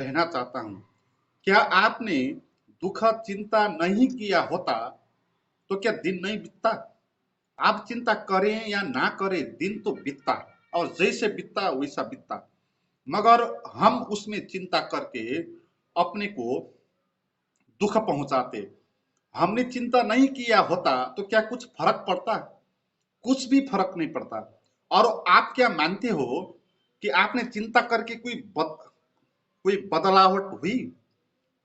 कहना चाहता हूँ। क्या आपने दुख चिंता नहीं किया होता तो क्या दिन नहीं बीतता? आप चिंता करें या ना करें दिन तो बीतता, और जैसे बीतता वैसा बीतता। मगर हम उसमें चिंता करके अपने को दुख पहुंचाते। हमने चिंता नहीं किया होता तो क्या कुछ फर्क पड़ता? कुछ भी फर्क नहीं पड़ता। और आप क्या मानते हो कि आपने चिंता करके कोई बदलावट हुई?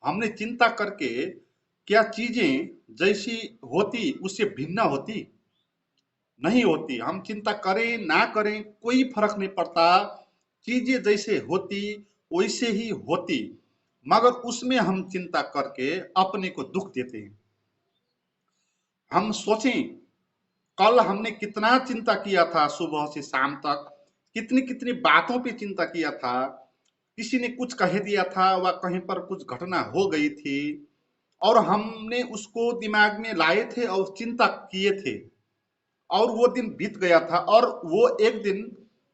हमने चिंता करके क्या चीजें जैसी होती उससे भिन्न होती? नहीं होती। हम चिंता करें ना करें कोई फर्क नहीं पड़ता। चीजें जैसे होती वैसे ही होती, मगर उसमें हम चिंता करके अपने को दुख देते हैं। हम सोचें, कल हमने कितना चिंता किया था, सुबह से शाम तक कितनी कितनी बातों पे चिंता किया था। किसी ने कुछ कह दिया था व कहीं पर कुछ घटना हो गई थी, और हमने उसको दिमाग में लाए थे और चिंता किए थे, और वो दिन बीत गया था। और वो एक दिन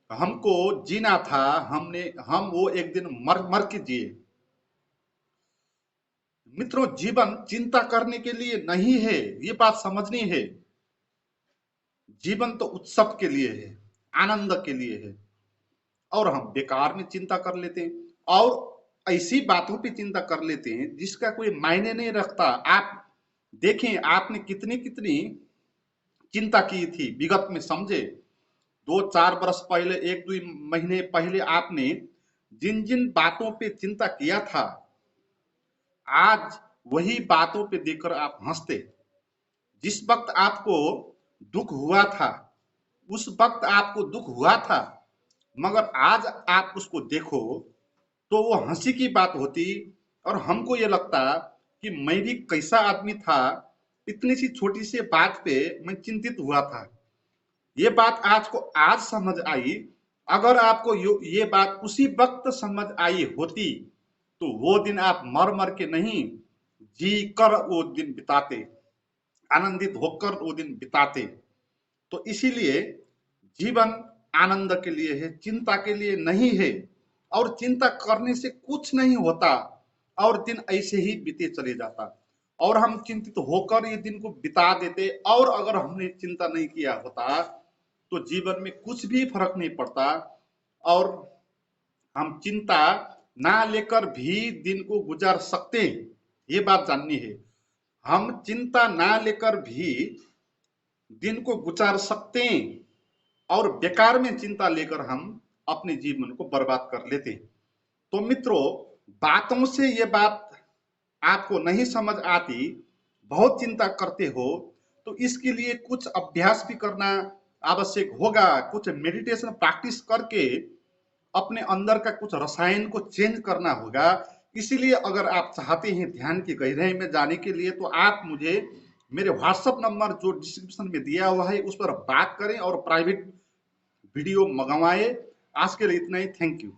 हमको जीना था। हम वो एक दिन मर मर के जिए। मित्रों, जीवन चिंता करने के लिए नहीं है, ये बात समझनी है। जीवन तो उत्सव के लिए है, आनंद के लिए है। और हम बेकार में चिंता कर लेते हैं, और ऐसी बातों पे चिंता कर लेते हैं जिसका कोई मायने नहीं रखता। आप देखें, आपने कितनी कितनी चिंता की थी विगत में, समझे? 2-4 बरस पहले, 1-2 महीने पहले आपने जिन जिन बातों पे चिंता किया था, आज वही बातों पे देखकर आप हंसते। जिस वक्त आपको दुख हुआ था, उस वक्त आपको दुख हुआ था, मगर आज आप उसको देखो तो वो हंसी की बात होती। और हमको ये लगता कि मैं भी कैसा आदमी था, इतनी सी छोटी सी बात पे मैं चिंतित हुआ था। ये बात आज को आज समझ आई। अगर आपको ये बात उसी वक्त समझ आई होती तो वो दिन आप मर मर के नहीं, जी कर वो दिन बिताते, आनंदित होकर वो दिन बिताते। तो इसीलिए जीवन आनंद के लिए है, चिंता के लिए नहीं है। और चिंता करने से कुछ नहीं होता, और दिन ऐसे ही बीते चले जाता, और हम चिंतित होकर ये दिन को बिता देते। और अगर हमने चिंता नहीं किया होता तो जीवन में कुछ भी फर्क नहीं पड़ता। और हम चिंता ना लेकर भी दिन को गुजार सकते हैं, ये बात जाननी है। हम चिंता ना लेकर भी दिन को गुजार सकते हैं, और बेकार में चिंता लेकर हम अपने जीवन को बर्बाद कर लेते हैं। तो मित्रों, बातों से ये बात आपको नहीं समझ आती, बहुत चिंता करते हो, तो इसके लिए कुछ अभ्यास भी करना आवश्यक होगा। कुछ मेडिटेशन प्रैक्टिस करके अपने अंदर का कुछ रसायन को चेंज करना होगा। इसीलिए अगर आप चाहते हैं ध्यान की गहराई में जाने के लिए, तो आप मुझे मेरे व्हाट्सएप नंबर जो डिस्क्रिप्शन में दिया हुआ है उस पर बात करें और प्राइवेट वीडियो मंगवाए। आज के लिए इतना ही। Thank you.